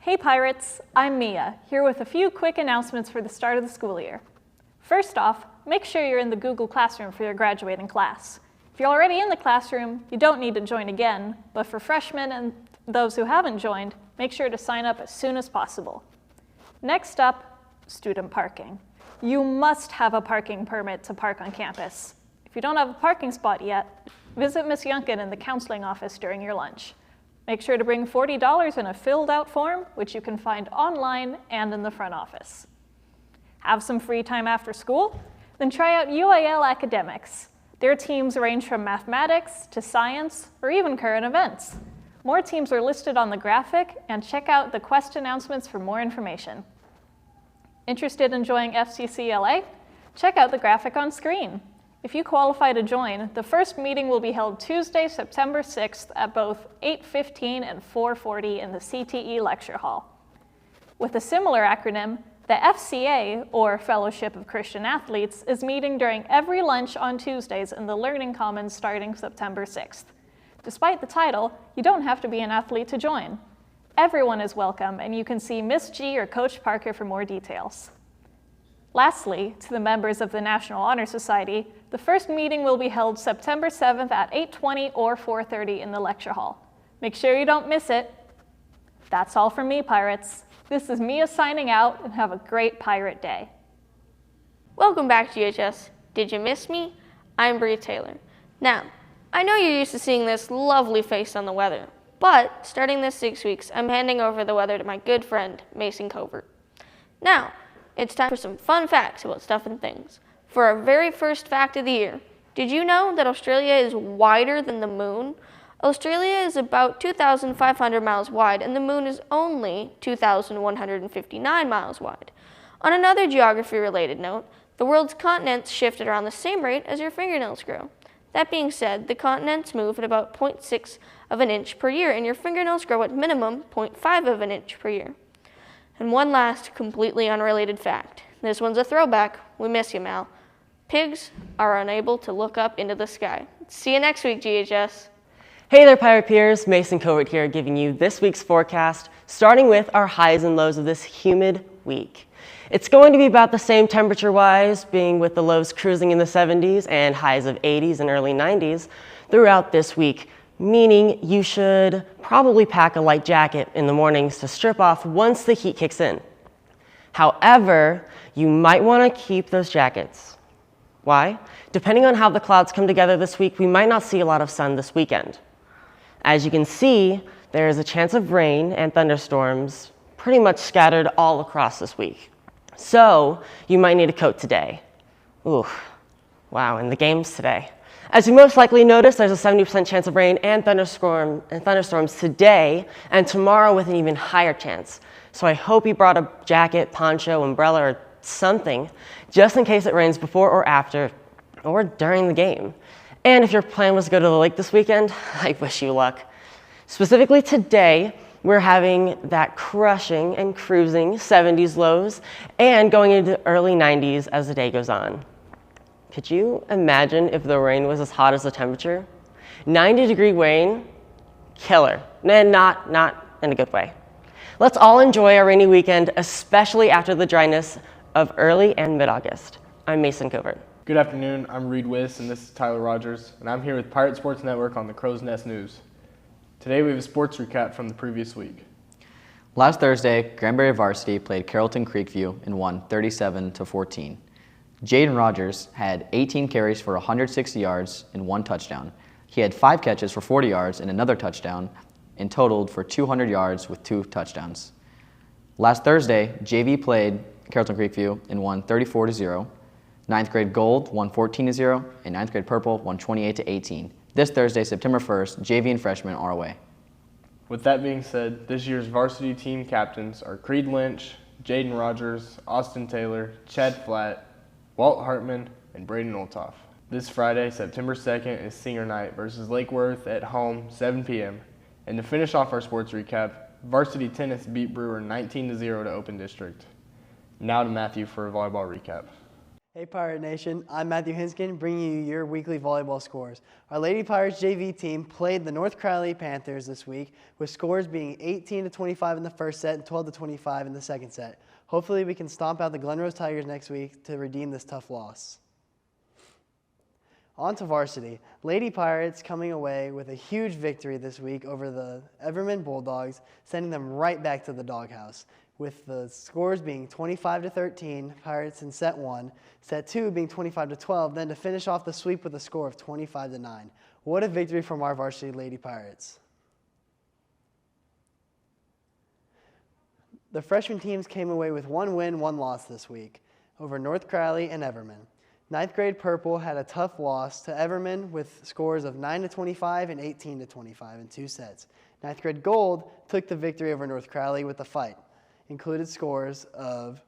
Hey Pirates, I'm Mia, here with a few quick announcements for the start of the school year. First off, make sure you're in the Google Classroom for your graduating class. If you're already in the classroom, you don't need to join again, but for freshmen and those who haven't joined, make sure to sign up as soon as possible. Next up, student parking. You must have a parking permit to park on campus. If you don't have a parking spot yet, visit Ms. Yunkin in the counseling office during your lunch. Make sure to bring $40 in a filled-out form, which you can find online and in the front office. Have some free time after school? Then try out UIL Academics. Their teams range from mathematics to science or even current events. More teams are listed on the graphic, and check out the Quest announcements for more information. Interested in joining FCCLA? Check out the graphic on screen. If you qualify to join, the first meeting will be held Tuesday, September 6th at both 8:15 and 4:40 in the CTE Lecture Hall. With a similar acronym, the FCA, or Fellowship of Christian Athletes, is meeting during every lunch on Tuesdays in the Learning Commons starting September 6th. Despite the title, you don't have to be an athlete to join. Everyone is welcome, and you can see Miss G or Coach Parker for more details. Lastly, to the members of the National Honor Society, the first meeting will be held September 7th at 8:20 or 4:30 in the lecture hall. Make sure you don't miss it. That's all from me, Pirates. This is Mia signing out, and have a great Pirate Day. Welcome back, GHS. Did you miss me? I'm Bree Taylor. Now, I know you're used to seeing this lovely face on the weather, but starting this 6 weeks, I'm handing over the weather to my good friend, Mason Covert. Now, it's time for some fun facts about stuff and things. For our very first fact of the year, did you know that Australia is wider than the moon? Australia is about 2,500 miles wide, and the moon is only 2,159 miles wide. On another geography-related note, the world's continents shift at around the same rate as your fingernails grow. That being said, the continents move at about 0.6 of an inch per year, and your fingernails grow at minimum 0.5 of an inch per year. And one last, completely unrelated fact. This one's a throwback. We miss you, Mal. Pigs are unable to look up into the sky. See you next week, GHS. Hey there, Pirate Peers. Mason Covert here, giving you this week's forecast, starting with our highs and lows of this humid week. It's going to be about the same temperature-wise, being with the lows cruising in the 70s and highs of 80s and early 90s throughout this week, meaning you should probably pack a light jacket in the mornings to strip off once the heat kicks in. However, you might want to keep those jackets. Why? Depending on how the clouds come together this week, we might not see a lot of sun this weekend. As you can see, there is a chance of rain and thunderstorms pretty much scattered all across this week. So you might need a coat today. Ooh, wow, and the games today. As you most likely noticed, there's a 70% chance of rain and thunderstorms today and tomorrow with an even higher chance. So I hope you brought a jacket, poncho, umbrella, or something just in case it rains before or after or during the game. And if your plan was to go to the lake this weekend, I wish you luck. Specifically today, we're having that crushing and cruising 70s lows and going into early 90s as the day goes on. Could you imagine if the rain was as hot as the temperature? 90-degree rain, killer. And not in a good way. Let's all enjoy our rainy weekend, especially after the dryness of early and mid-August. I'm Mason Covert. Good afternoon, I'm Reed Wiss, and this is Tyler Rogers, and I'm here with Pirate Sports Network on the Crow's Nest News. Today we have a sports recap from the previous week. Last Thursday, Granbury Varsity played Carrollton Creekview and won 37-14. Jaden Rogers had 18 carries for 160 yards and 1 touchdown. He had 5 catches for 40 yards and another touchdown, and totaled for 200 yards with 2 touchdowns. Last Thursday, JV played Carrollton Creekview and won 34-0. 9th grade Gold won 14-0, and 9th grade Purple won 28-18. This Thursday, September 1st, JV and freshmen are away. With that being said, this year's varsity team captains are Creed Lynch, Jaden Rogers, Austin Taylor, Chad Flatt, Walt Hartman, and Braden Olthoff. This Friday, September 2nd, is senior night versus Lake Worth at home, 7 p.m. And to finish off our sports recap, varsity tennis beat Brewer 19-0 to Open District. Now to Matthew for a volleyball recap. Hey Pirate Nation, I'm Matthew Hinskin bringing you your weekly volleyball scores. Our Lady Pirates JV team played the North Crowley Panthers this week with scores being 18-25 in the first set and 12-25 in the second set. Hopefully we can stomp out the Glen Rose Tigers next week to redeem this tough loss. On to varsity. Lady Pirates coming away with a huge victory this week over the Everman Bulldogs, sending them right back to the doghouse, with the scores being 25-13, Pirates in set 1, set 2 being 25-12, then to finish off the sweep with a score of 25-9. What a victory from our varsity Lady Pirates. The freshman teams came away with 1 win, 1 loss this week over North Crowley and Everman. 9th grade Purple had a tough loss to Everman with scores of 9-25 and 18-25 in 2 sets. 9th grade Gold took the victory over North Crowley with a fight. Included scores of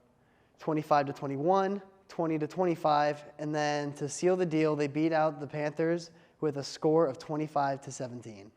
25-21, 20-25, and then to seal the deal, they beat out the Panthers with a score of 25-17.